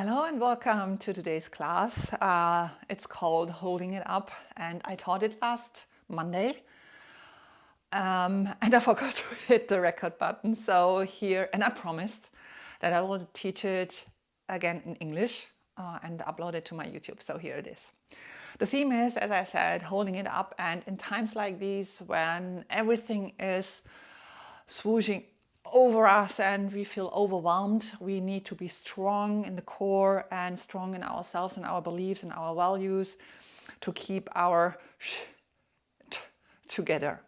Hello and welcome to today's class. It's called Holding It Up, and I taught it last Monday. And I forgot to hit the record button. So here, and I promised that I will teach it again in English and upload it to my YouTube. So here it is. The theme is, as I said, holding it up. And in times like these, when everything is swooshing over us and we feel overwhelmed, we need to be strong in the core and strong in ourselves and our beliefs and our values to keep our together.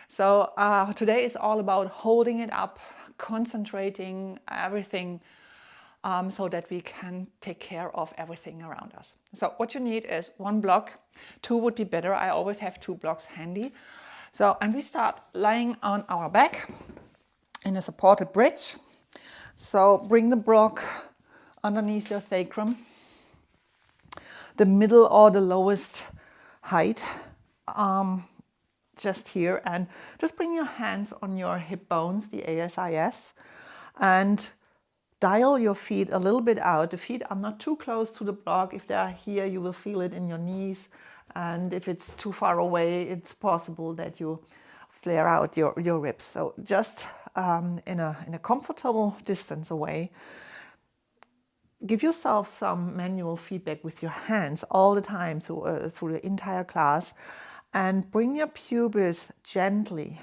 So today is all about holding it up, concentrating everything so that we can take care of everything around us. So what you need is one block. Two would be better. I always have 2 blocks handy. So, and we start lying on our back in a supported bridge. So bring the block underneath your sacrum, the middle or the lowest height, just here, and just bring your hands on your hip bones, the ASIS, and dial your feet a little bit out. The feet are not too close to the block. If they are here, you will feel it in your knees, and if it's too far away, it's possible that you flare out your ribs. So just in a comfortable distance away, give yourself some manual feedback with your hands all the time through the entire class, and bring your pubis gently,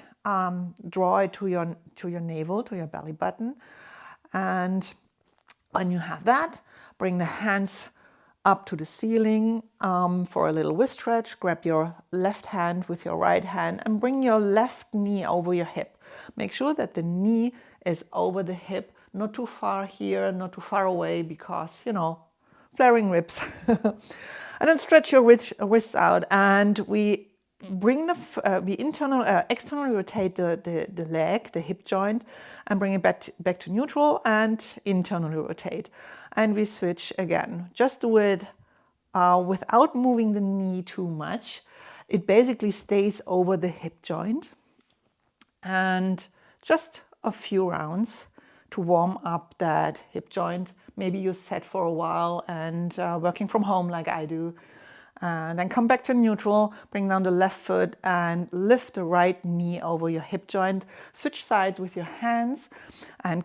draw it to your navel, to your belly button, and when you have that, bring the hands up to the ceiling for a little wrist stretch. Grab your left hand with your right hand and bring your left knee over your hip. Make sure that the knee is over the hip, not too far here, not too far away, because, flaring ribs. And then stretch your wrists out, and we bring externally rotate the leg, the hip joint, and bring it back to neutral, and internally rotate. And we switch again. Just do it without moving the knee too much. It basically stays over the hip joint. And just a few rounds to warm up that hip joint. Maybe you sat for a while and working from home like I do. And then come back to neutral, bring down the left foot and lift the right knee over your hip joint. Switch sides with your hands and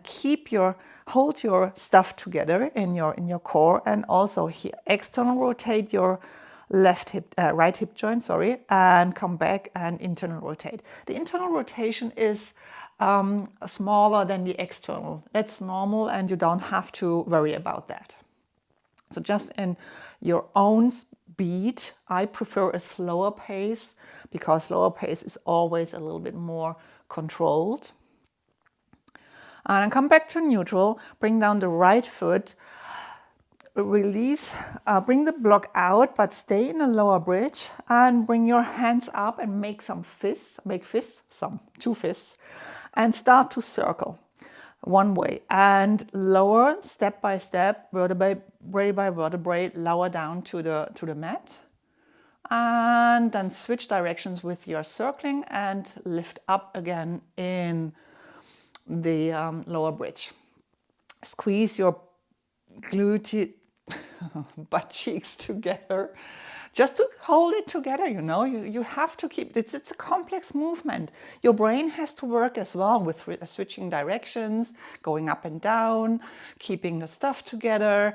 hold your stuff together in your core. And also here, external rotate your right hip joint, and come back and internal rotate. The internal rotation is smaller than the external. That's normal, and you don't have to worry about that. So just in your own speed, I prefer a slower pace, because slower pace is always a little bit more controlled. And come back to neutral, bring down the right foot, release, bring the block out, but stay in a lower bridge, and bring your hands up and make two fists, and start to circle one way and lower step by step, vertebrae by vertebrae, lower down to the mat, and then switch directions with your circling and lift up again in the lower bridge. Squeeze your butt cheeks together, just to hold it together. You have to keep it's a complex movement. Your brain has to work as well with switching directions, going up and down, keeping the stuff together.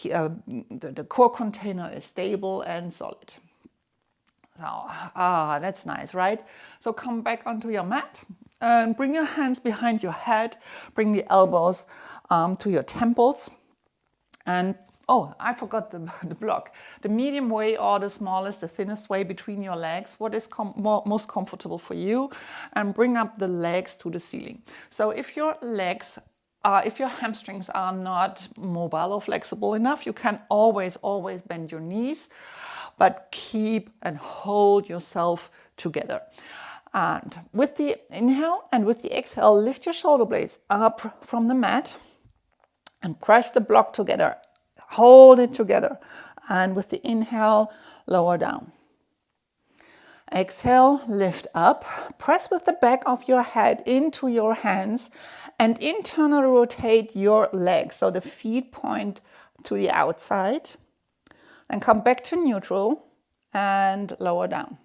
The core container is stable and solid. So that's nice, right? So come back onto your mat and bring your hands behind your head, bring the elbows to your temples, and I forgot the block. The medium way or the smallest, the thinnest way between your legs, what is most comfortable for you, and bring up the legs to the ceiling. So if your hamstrings are not mobile or flexible enough, you can always bend your knees, but keep and hold yourself together. And with the inhale and with the exhale, lift your shoulder blades up from the mat and press the block together. Hold it together, and with the inhale, lower down. Exhale, lift up, press with the back of your head into your hands and internally rotate your legs. So the feet point to the outside and come back to neutral and lower down.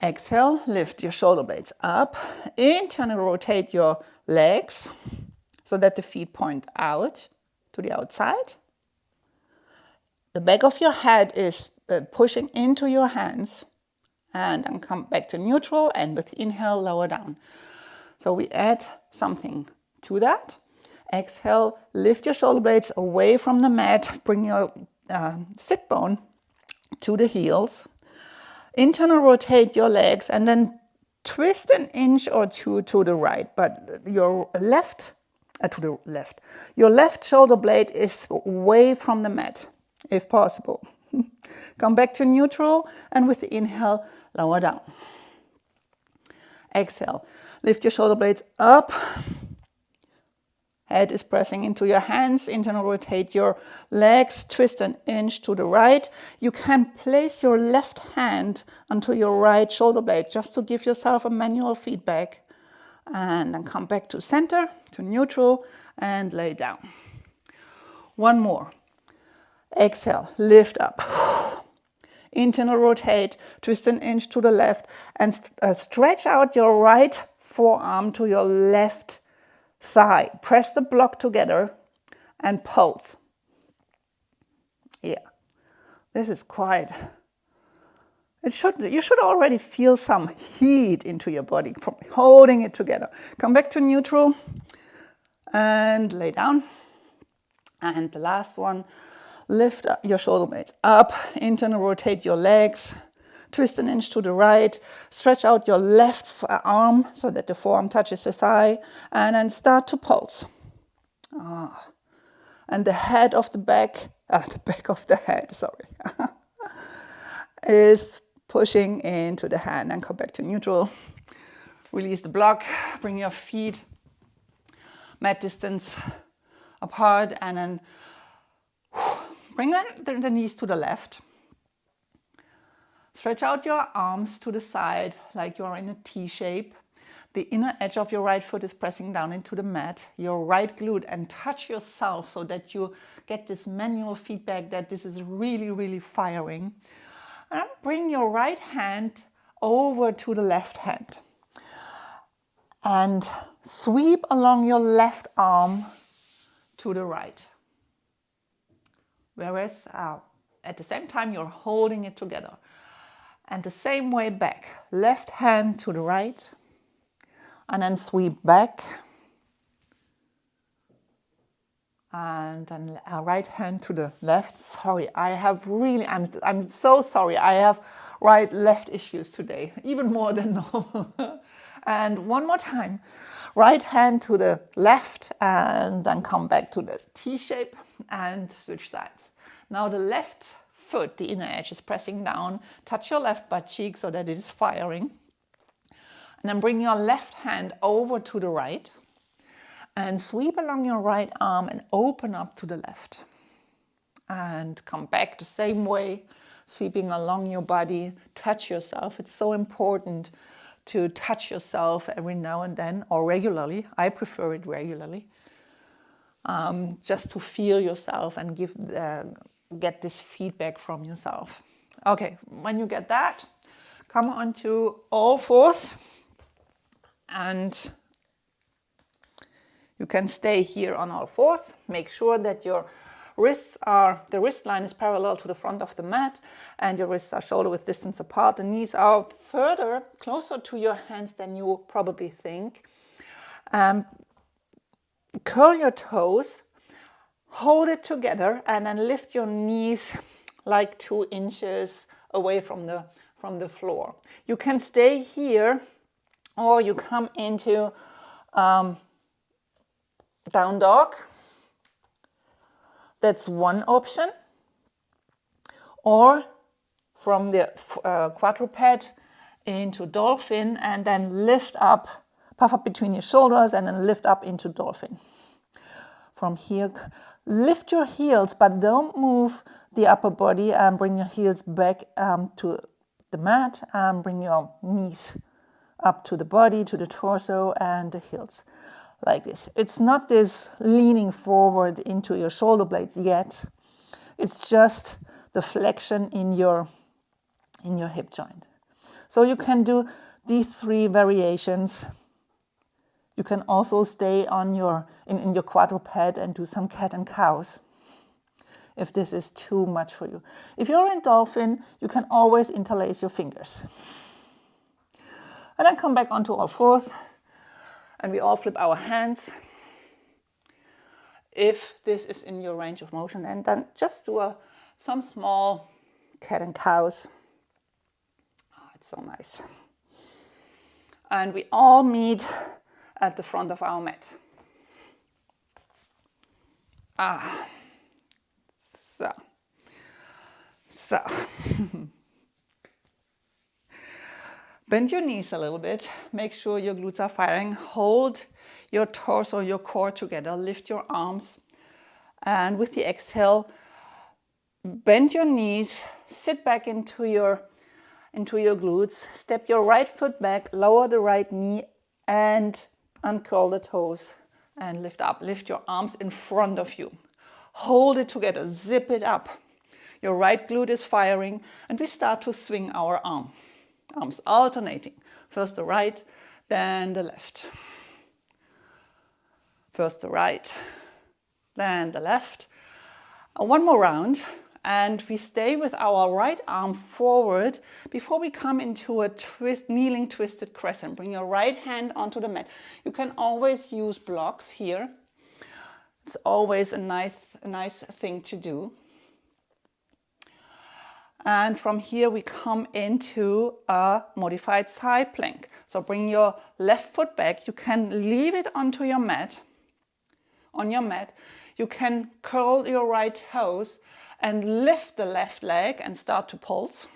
Exhale, lift your shoulder blades up. Internally rotate your legs so that the feet point out to the outside. The back of your head is pushing into your hands, and then come back to neutral, and with inhale, lower down. So we add something to that. Exhale, lift your shoulder blades away from the mat, bring your sit bone to the heels. Internal rotate your legs and then twist an inch or two to the right, but your left shoulder blade is away from the mat, if possible. Come back to neutral, and with the inhale, lower down. Exhale, lift your shoulder blades up. Head is pressing into your hands. Internal rotate your legs, twist an inch to the right. You can place your left hand onto your right shoulder blade just to give yourself a manual feedback. And then come back to center, to neutral, and lay down. One more. Exhale, lift up. Internal rotate, twist an inch to the left, and stretch out your right forearm to your left thigh. Press the block together and pulse. Yeah, this is quite. You should already feel some heat into your body from holding it together. Come back to neutral and lay down. And the last one, lift up your shoulder blades up, internal rotate your legs, twist an inch to the right, stretch out your left arm so that the forearm touches the thigh, and then start to pulse. And the back of the head, is pushing into the hand, and come back to neutral. Release the block, bring your feet mat distance apart, and then bring the knees to the left. Stretch out your arms to the side like you're in a T shape. The inner edge of your right foot is pressing down into the mat, your right glute, and touch yourself so that you get this manual feedback that this is really, really firing. And bring your right hand over to the left hand. And sweep along your left arm to the right. Whereas at the same time, you're holding it together. And the same way back, left hand to the right, and then sweep back. And then right hand to the left. Sorry, I'm so sorry. I have right-left issues today, even more than normal. And one more time, right hand to the left, and then come back to the T shape and switch sides. Now the left foot, the inner edge, is pressing down. Touch your left butt cheek so that it is firing. And then bring your left hand over to the right and sweep along your right arm and open up to the left. And come back the same way, sweeping along your body. Touch yourself. It's so important to touch yourself every now and then, or regularly. I prefer it regularly. Just to feel yourself and get this feedback from yourself. Okay, when you get that, come onto all fours, and you can stay here on all fours. Make sure that the wrist line is parallel to the front of the mat, and your wrists are shoulder width distance apart. The knees are closer to your hands than you probably think. Curl your toes, hold it together, and then lift your knees like 2 inches away from the floor. You can stay here, or you come into down dog. That's one option. Or from the quadruped into dolphin, and then lift up, puff up between your shoulders, and then lift up into dolphin. From here, lift your heels, but don't move the upper body, and bring your heels back to the mat, and bring your knees up to the body, to the torso and the heels, like this. It's not this leaning forward into your shoulder blades yet. It's just the flexion in your hip joint. So you can do these 3 variations. You can also stay on in your quadruped and do some cat and cows if this is too much for you. If you're in dolphin, you can always interlace your fingers. And then come back onto all fours, and we all flip our hands. If this is in your range of motion, and then just do some small cat and cows. Oh, it's so nice. And we all meet at the front of our mat. So. Bend your knees a little bit. Make sure your glutes are firing. Hold your torso, your core together. Lift your arms. And with the exhale, bend your knees. Sit back into your glutes. Step your right foot back. Lower the right knee and uncurl the toes. And lift up. Lift your arms in front of you. Hold it together. Zip it up. Your right glute is firing. And we start to swing our arms alternating. First the right, then the left. First the right, then the left. One more round, and we stay with our right arm forward before we come into a kneeling twisted crescent. Bring your right hand onto the mat. You can always use blocks here. It's always a nice thing to do. And from here we come into a modified side plank. So bring your left foot back. You can leave it onto your mat. On your mat, you can curl your right toes and lift the left leg and start to pulse.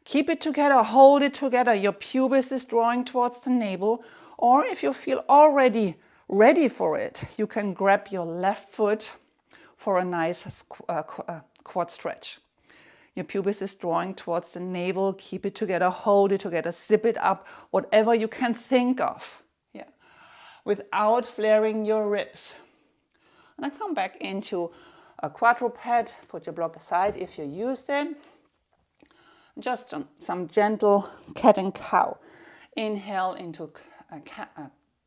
Keep it together, hold it together. Your pubis is drawing towards the navel. Or if you feel already ready for it, you can grab your left foot for a nice quad stretch. Your pubis is drawing towards the navel. Keep it together, hold it together, zip it up, whatever you can think of. Yeah, without flaring your ribs. And then come back into a quadruped. Put your block aside if you used it. Just some gentle cat and cow. Inhale into a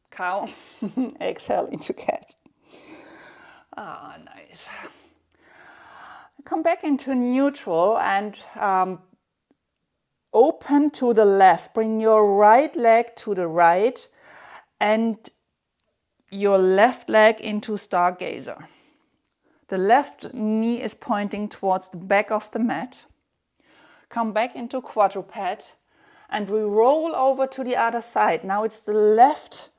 cow. Exhale into cat. Ah, nice. Come back into neutral and open to the left. Bring your right leg to the right and your left leg into stargazer. The left knee is pointing towards the back of the mat. Come back into quadruped and we roll over to the other side. Now it's the left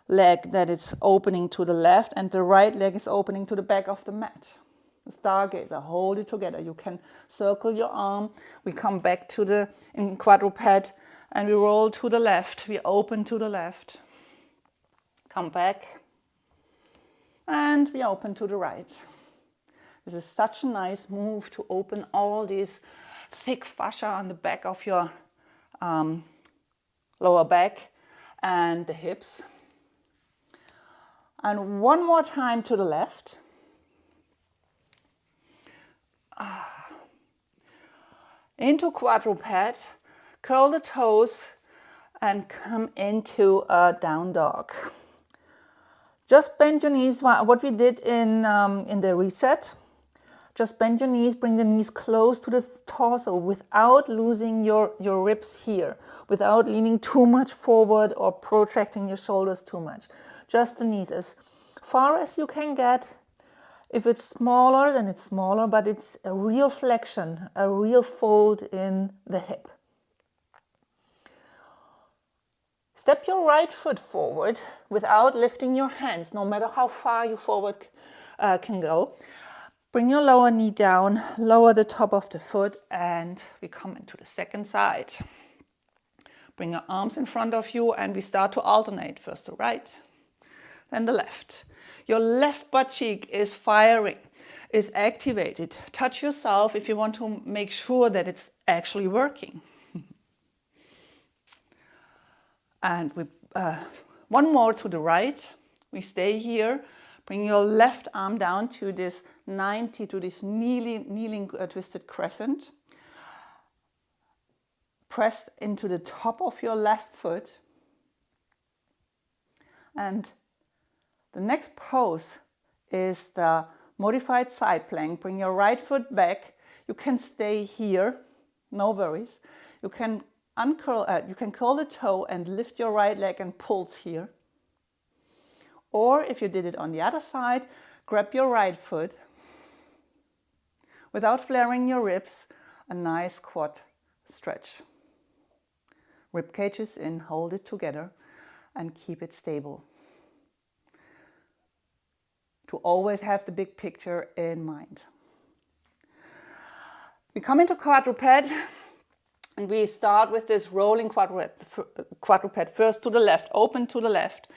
leg that is opening to the left and the right leg is opening to the back of the mat. Stargazer, hold it together. You can circle your arm. We come back to in quadruped and we roll to the left. We open to the left. Come back and we open to the right. This is such a nice move to open all these thick fascia on the back of your lower back and the hips. And one more time to the left. Into quadruped, curl the toes and come into a down dog. Just bend your knees, what we did in the reset. Just bend your knees, bring the knees close to the torso without losing your ribs here, without leaning too much forward or protracting your shoulders too much. Just the knees as far as you can get. If it's smaller, then it's smaller, but it's a real flexion, a real fold in the hip. Step your right foot forward without lifting your hands, no matter how far you forward can go. Bring your lower knee down, lower the top of the foot, and we come into the second side. Bring your arms in front of you, and we start to alternate. First the right, then the left. Your left butt cheek is firing, is activated. Touch yourself if you want to make sure that it's actually working. And we one more to the right. We stay here. Bring your left arm down to this 90, to this kneeling twisted crescent. Press into the top of your left foot. And the next pose is the modified side plank. Bring your right foot back. You can stay here, no worries. You can curl the toe and lift your right leg and pulse here. Or if you did it on the other side, grab your right foot. Without flaring your ribs, a nice quad stretch. Rib cages in, hold it together and keep it stable. To always have the big picture in mind. We come into quadruped and we start with this rolling quadruped. First to the left, open to the left.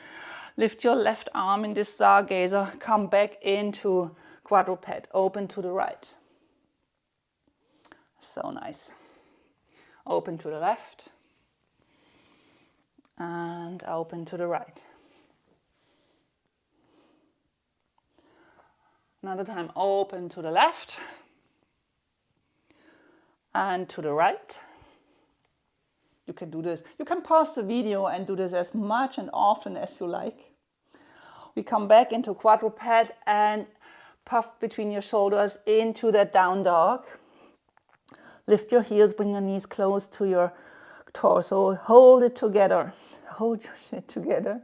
Lift your left arm in this Stargazer, come back into quadruped, open to the right. So nice. Open to the left and open to the right. Another time, open to the left and to the right. You can do this. You can pause the video and do this as much and often as you like. We come back into quadruped and puff between your shoulders into that down dog. Lift your heels, bring your knees close to your torso. Hold it together. Hold your shit together.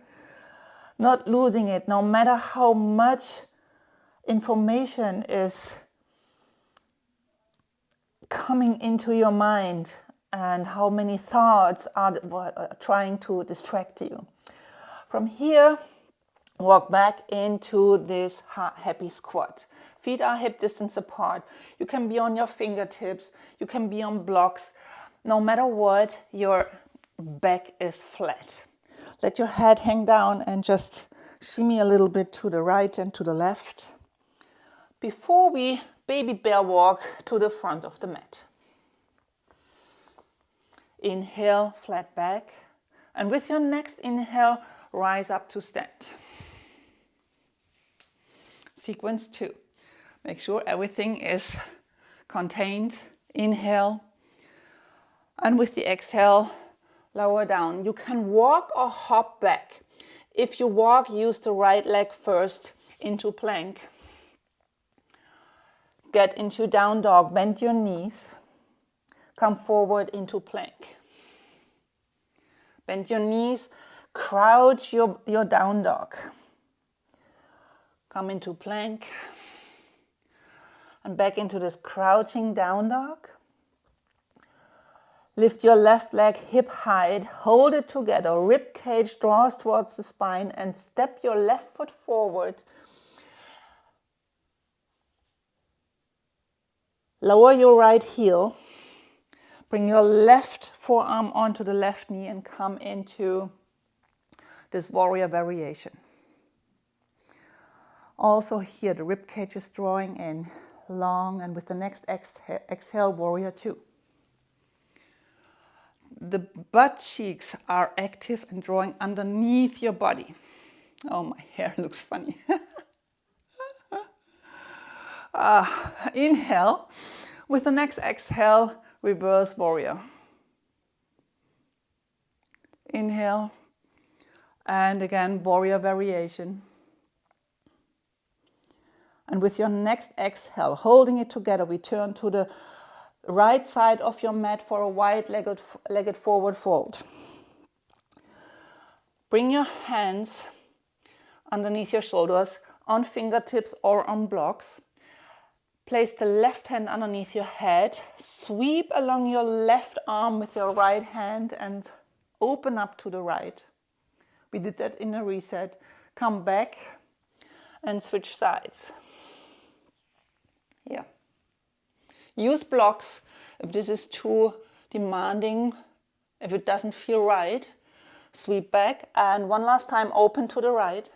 Not losing it, no matter how much information is coming into your mind and how many thoughts are trying to distract you. From here, walk back into this happy squat. Feet are hip distance apart. You can be on your fingertips. You can be on blocks. No matter what, your back is flat. Let your head hang down and just shimmy a little bit to the right and to the left before we baby bear walk to the front of the mat. Inhale, flat back, and with your next inhale, rise up to stand. Sequence 2. Make sure everything is contained. Inhale, and with the exhale, lower down. You can walk or hop back. If you walk, use the right leg first into plank. Get into down dog, bend your knees. Come forward into plank. Bend your knees, crouch your down dog. Come into plank. And back into this crouching down dog. Lift your left leg hip height, hold it together, rib cage draws towards the spine and step your left foot forward. Lower your right heel. Bring your left forearm onto the left knee and come into this warrior variation. Also here, the rib cage is drawing in long, and with the next exhale, warrior 2. The butt cheeks are active and drawing underneath your body. Oh, my hair looks funny. Inhale. With the next exhale, reverse warrior. Inhale. And again, warrior variation. And with your next exhale, holding it together, we turn to the right side of your mat for a wide-legged forward fold. Bring your hands underneath your shoulders, on fingertips or on blocks. Place the left hand underneath your head. Sweep along your left arm with your right hand and open up to the right. We did that in a reset. Come back and switch sides. Here. Use blocks if this is too demanding, if it doesn't feel right. Sweep back and one last time open to the right.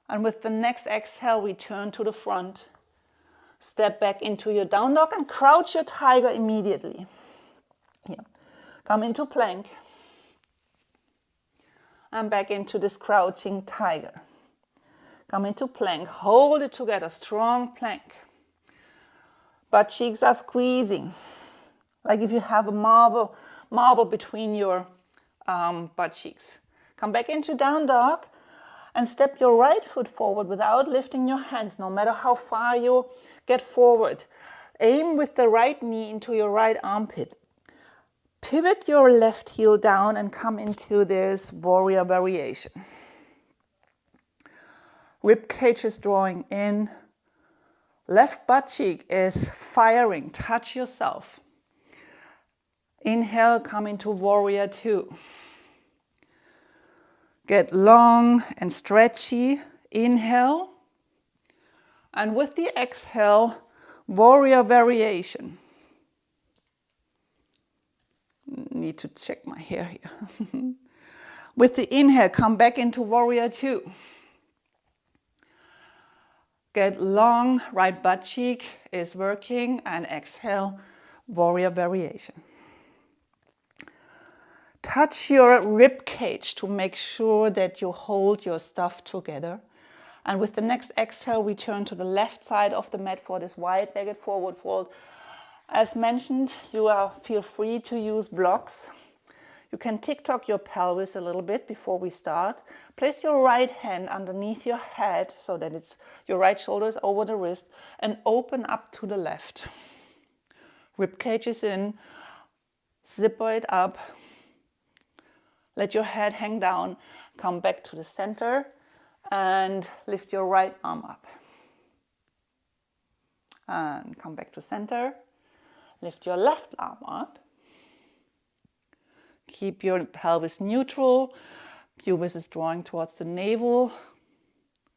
And with the next exhale, we turn to the front. Step back into your down dog and crouch your tiger immediately. Here. Come into plank. And back into this crouching tiger. Come into plank. Hold it together. Strong plank. Butt cheeks are squeezing. Like if you have a marble between your butt cheeks. Come back into down dog. And step your right foot forward without lifting your hands, no matter how far you get forward. Aim with the right knee into your right armpit. Pivot your left heel down and come into this warrior variation. Rib cage is drawing in. Left butt cheek is firing. Touch yourself. Inhale, come into warrior 2. Get long and stretchy. Inhale. And with the exhale, warrior variation. Need to check my hair here. With the inhale, come back into warrior 2. Get long, right butt cheek is working, and exhale, warrior variation. Touch your rib cage to make sure that you hold your stuff together. And with the next exhale, we turn to the left side of the mat for this wide-legged forward fold. As mentioned, feel free to use blocks. You can tick-tock your pelvis a little bit before we start. Place your right hand underneath your head so that your right shoulder is over the wrist, and open up to the left. Rib cage is in. Zipper it up. Let your head hang down. Come back to the center and lift your right arm up. And come back to center. Lift your left arm up. Keep your pelvis neutral. Pubis is drawing towards the navel.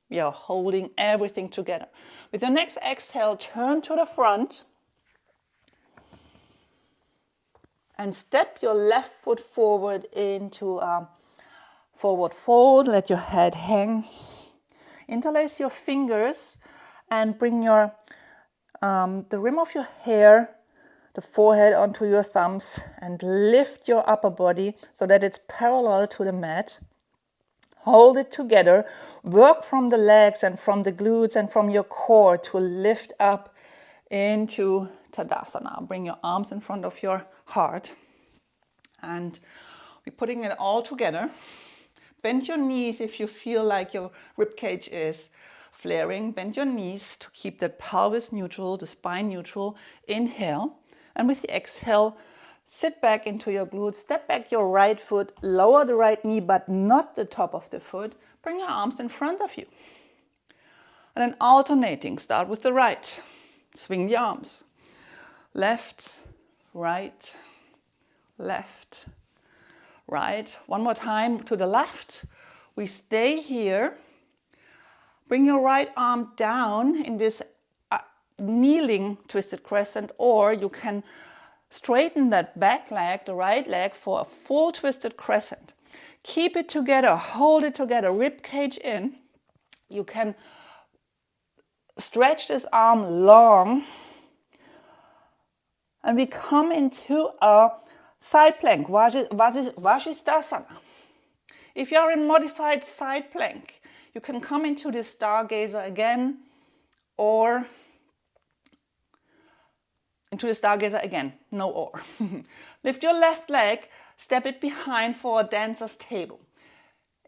We are holding everything together. With your next exhale, turn to the front. And step your left foot forward into a forward fold. Let your head hang. Interlace your fingers and bring the rim of your hair, the forehead onto your thumbs, and lift your upper body so that it's parallel to the mat. Hold it together. Work from the legs and from the glutes and from your core to lift up into Tadasana. Bring your arms in front of your heart. And we're putting it all together. Bend your knees if you feel like your ribcage is flaring. Bend your knees to keep the pelvis neutral, the spine neutral. Inhale. And with the exhale, sit back into your glutes. Step back your right foot. Lower the right knee, but not the top of the foot. Bring your arms in front of you. And then alternating. Start with the right. Swing the arms. Left, right, left, right. One more time to the left. We stay here. Bring your right arm down in this kneeling twisted crescent, or you can straighten that back leg, the right leg, for a full twisted crescent. Keep it together, hold it together, rib cage in. You can stretch this arm long. And we come into a side plank, Vashisthasana. If you are in modified side plank, you can come into this stargazer again, or into the stargazer again, no or. Lift your left leg, step it behind for a dancer's table.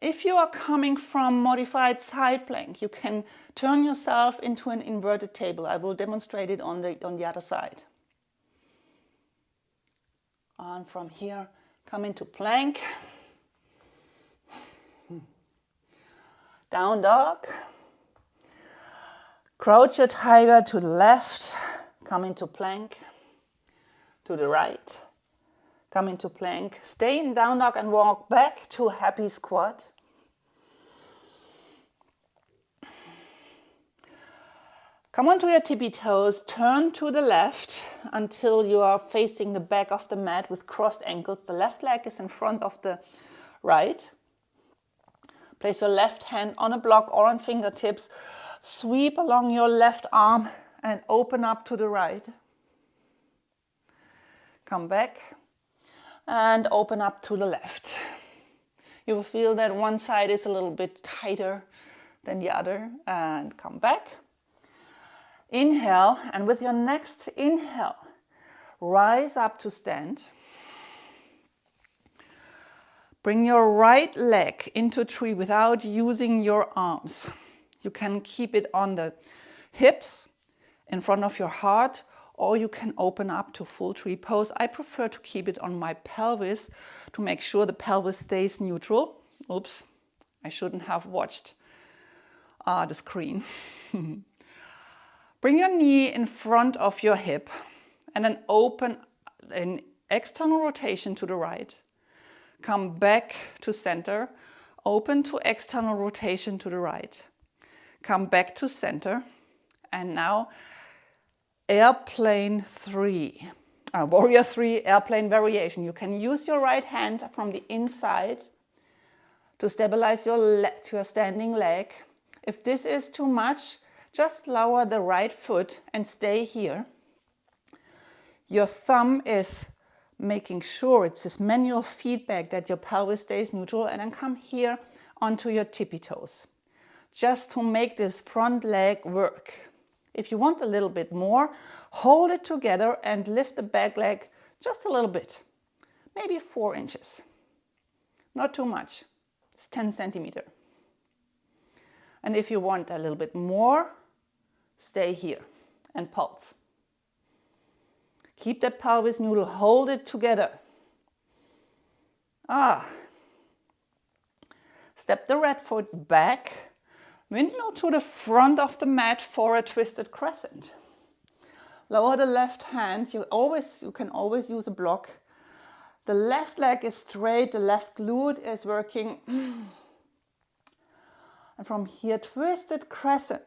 If you are coming from modified side plank, you can turn yourself into an inverted table. I will demonstrate it on the other side. And from here, come into plank. Down dog. Crouch your tiger to the left. Come into plank. To the right. Come into plank. Stay in down dog and walk back to happy squat. Come onto your tippy toes, turn to the left until you are facing the back of the mat with crossed ankles. The left leg is in front of the right. Place your left hand on a block or on fingertips. Sweep along your left arm and open up to the right. Come back. and open up to the left. You will feel that one side is a little bit tighter than the other, and come back. Inhale, and with your next inhale, rise up to stand. Bring your right leg into a tree without using your arms. You can keep it on the hips in front of your heart, or you can open up to full tree pose. I prefer to keep it on my pelvis to make sure the pelvis stays neutral. Oops, I shouldn't have watched the screen. Bring your knee in front of your hip and then open an external rotation to the right. Come back to center, open to external rotation to the right. Come back to center, and now airplane 3, warrior 3, airplane variation. You can use your right hand from the inside to stabilize your standing leg. If this is too much, just lower the right foot and stay here. Your thumb is making sure it's this manual feedback that your pelvis stays neutral, and then come here onto your tippy toes, just to make this front leg work. If you want a little bit more, hold it together and lift the back leg just a little bit, maybe 4 inches, not too much, it's 10 centimeters. And if you want a little bit more, stay here and pulse. Keep that pelvis neutral, hold it together. Step the right foot back, windmill to the front of the mat for a twisted crescent. Lower the left hand, you can always use a block. The left leg is straight, the left glute is working. And from here, twisted crescent,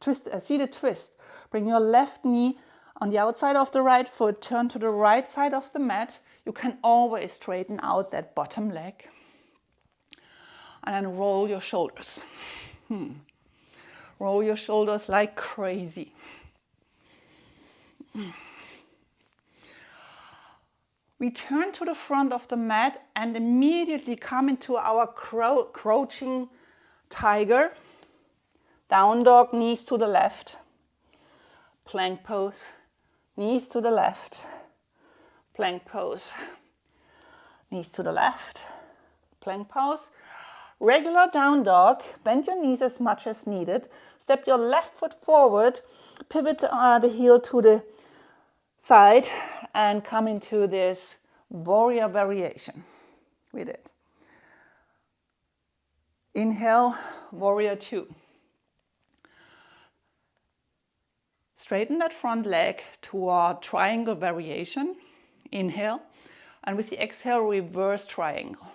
seated twist. Bring your left knee on the outside of the right foot, turn to the right side of the mat. You can always straighten out that bottom leg. And then roll your shoulders. Roll your shoulders like crazy. We turn to the front of the mat and immediately come into our crouching tiger. Down dog, knees to the left. Plank pose, knees to the left. Plank pose, knees to the left. Plank pose. Regular down dog, bend your knees as much as needed. Step your left foot forward, pivot the heel to the side, and come into this warrior variation with it. Inhale, warrior 2. Straighten that front leg to our triangle variation. Inhale, and with the exhale, reverse triangle.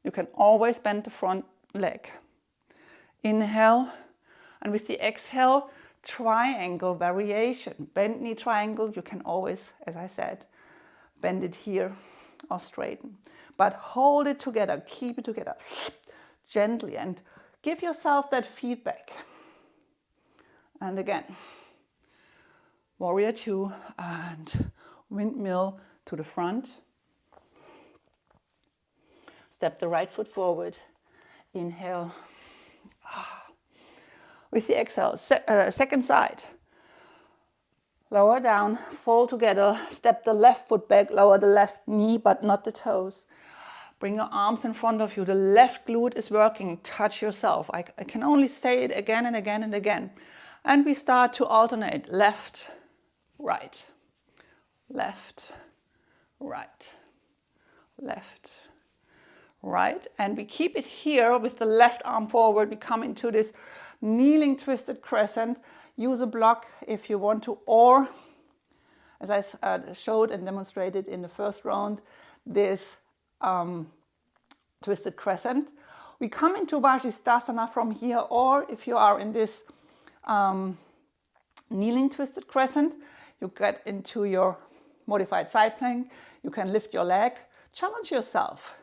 You can always bend the front leg. Inhale, and with the exhale, triangle variation. Bend knee triangle, you can always, as I said, bend it here or straighten. But hold it together, keep it together gently, and give yourself that feedback. And again, warrior 2 and windmill to the front. Step the right foot forward. Inhale. With the exhale, second side. Lower down, fall together. Step the left foot back, lower the left knee, but not the toes. Bring your arms in front of you. The left glute is working. Touch yourself. I can only say it again and again and again. And we start to alternate. Left, right. Left, right. Left, right, and we keep it here with the left arm forward. We come into this kneeling twisted crescent. Use a block if you want to, or as I showed and demonstrated in the first round, this twisted crescent. We come into Vajradhanasana from here, or if you are in this kneeling twisted crescent, you get into your modified side plank. You can lift your leg, challenge yourself.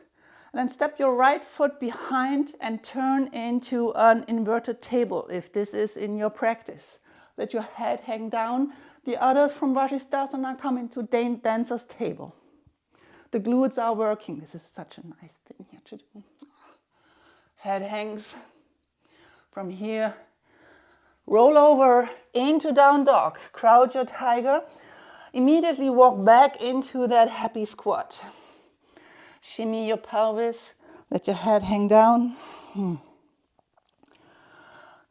And then step your right foot behind and turn into an inverted table if this is in your practice. Let your head hang down. The others from Vajradhanasana come into dancer's table. The glutes are working. This is such a nice thing here to do. Head hangs from here. Roll over into down dog. Crouch your tiger. Immediately walk back into that happy squat. Shimmy your pelvis. Let your head hang down.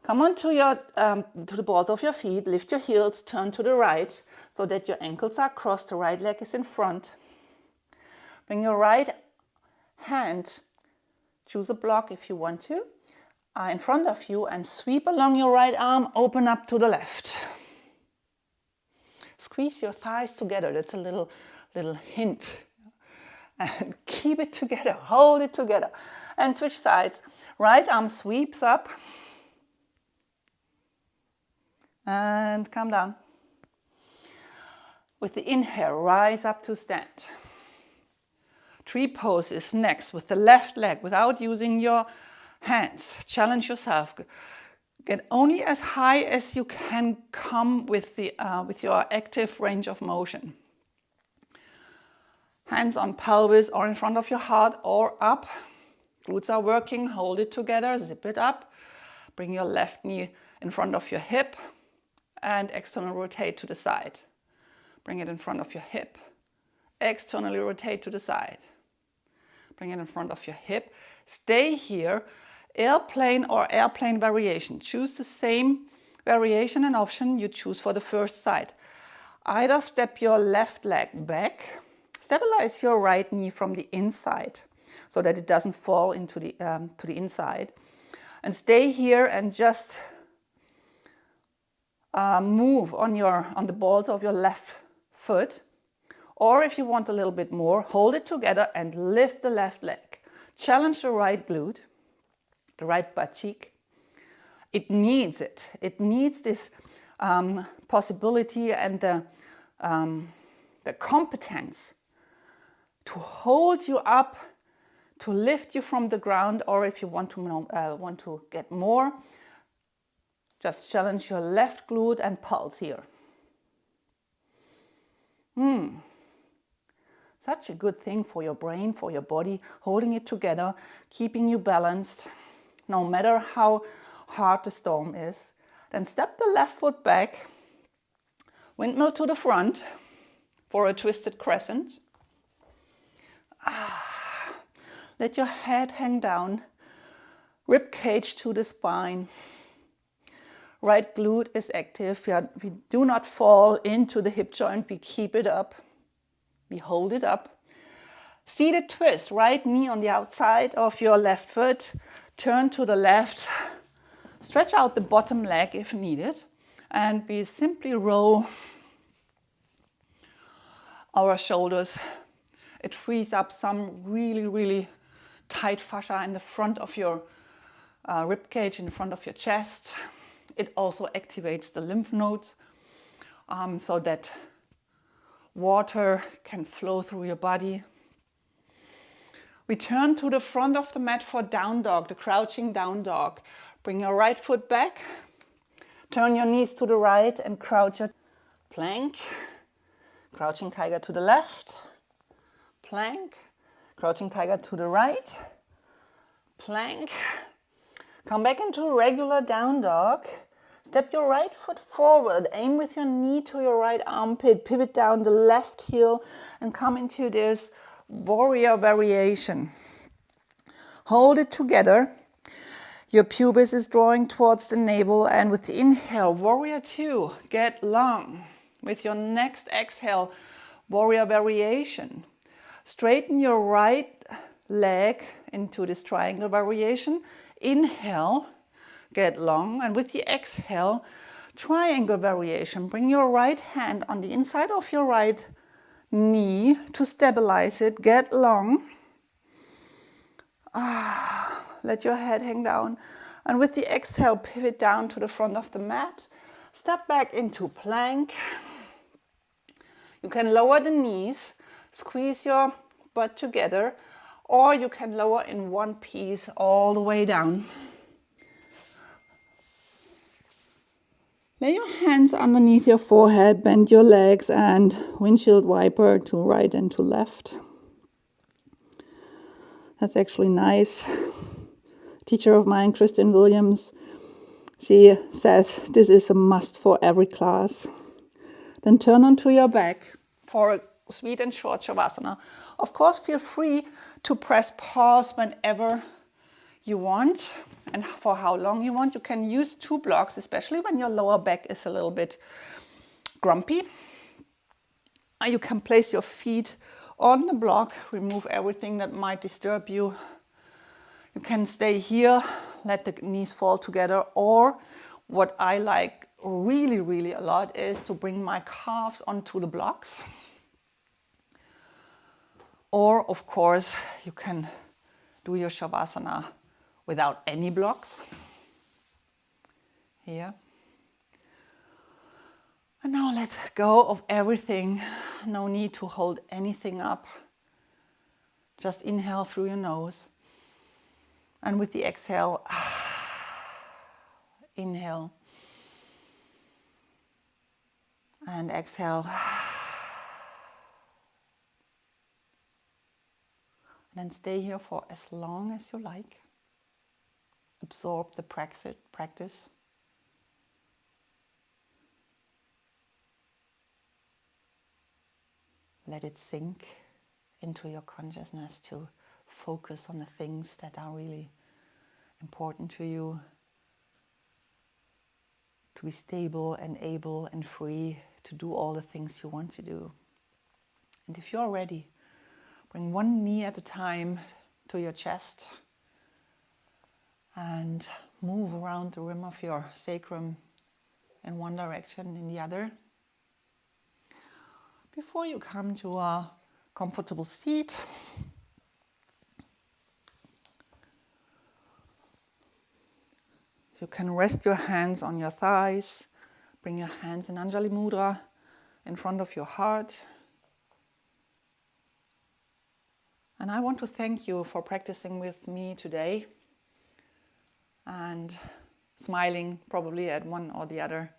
Come on to the balls of your feet. Lift your heels. Turn to the right so that your ankles are crossed. The right leg is in front. Bring your right hand. Choose a block if you want to. In front of you and sweep along your right arm. Open up to the left. Squeeze your thighs together. That's a little hint. And keep it together. Hold it together. And switch sides. Right arm sweeps up. And come down. With the inhale, rise up to stand. Tree pose is next with the left leg without using your hands. Challenge yourself. Get only as high as you can come with your active range of motion. Hands on pelvis or in front of your heart or up. Glutes are working. Hold it together. Zip it up. Bring your left knee in front of your hip and external rotate to the side. Bring it in front of your hip. Externally rotate to the side. Bring it in front of your hip. Stay here. Airplane or airplane variation. Choose the same variation and option you choose for the first side. Either step your left leg back. Stabilize your right knee from the inside so that it doesn't fall into to the inside. And stay here and just move on the balls of your left foot. Or if you want a little bit more, hold it together and lift the left leg. Challenge the right glute, the right butt cheek. It needs it. It needs this possibility and the competence to hold you up, to lift you from the ground, or if you want to get more, just challenge your left glute and pulse here. Such a good thing for your brain, for your body, holding it together, keeping you balanced, no matter how hard the storm is. Then step the left foot back, windmill to the front for a twisted crescent. Let your head hang down, rib cage to the spine. Right glute is active. We do not fall into the hip joint. We keep it up. We hold it up. Seated twist. Right knee on the outside of your left foot. Turn to the left. Stretch out the bottom leg if needed. And we simply roll our shoulders. It frees up some really, really tight fascia in the front of your rib cage, in the front of your chest. It also activates the lymph nodes so that water can flow through your body. We turn to the front of the mat for down dog, the crouching down dog. Bring your right foot back. Turn your knees to the right and crouch your plank. Crouching tiger to the left. Plank. Crouching tiger to the right. Plank. Come back into regular down dog. Step your right foot forward. Aim with your knee to your right armpit. Pivot down the left heel and come into this warrior variation. Hold it together. Your pubis is drawing towards the navel, and with the inhale, warrior 2, get long. With your next exhale, warrior variation. Straighten your right leg into this triangle variation. Inhale, get long, and with the exhale, triangle variation. Bring your right hand on the inside of your right knee to stabilize it. Get long. Let your head hang down. And with the exhale, pivot down to the front of the mat. Step back into plank. You can lower the knees, squeeze your butt together, or you can lower in one piece all the way down. Lay your hands underneath your forehead, bend your legs and windshield wiper to right and to left. That's actually nice. A teacher of mine, Kristen Williams, she says this is a must for every class. Then turn onto your back for a sweet and short Shavasana. Of course, feel free to press pause whenever you want and for how long you want. You can use 2 blocks, especially when your lower back is a little bit grumpy. You can place your feet on the block, remove everything that might disturb you. You can stay here, let the knees fall together, or what I like really a lot is to bring my calves onto the blocks. Or of course, you can do your Shavasana without any blocks. Here. And now let go of everything. No need to hold anything up. Just inhale through your nose. And with the exhale, inhale. And exhale. And then stay here for as long as you like. Absorb the practice. Let it sink into your consciousness to focus on the things that are really important to you. To be stable and able and free to do all the things you want to do. And if you're ready, bring one knee at a time to your chest and move around the rim of your sacrum in one direction and in the other. Before you come to a comfortable seat, you can rest your hands on your thighs, bring your hands in Anjali Mudra in front of your heart. And I want to thank you for practicing with me today and smiling probably at one or the other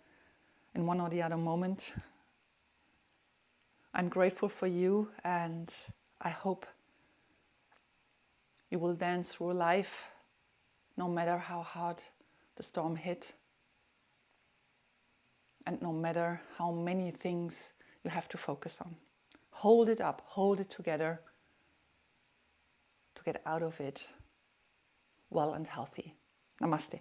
moment. I'm grateful for you, and I hope you will dance through life no matter how hard the storm hit and no matter how many things you have to focus on. Hold it up, hold it together to get out of it well and healthy. Namaste.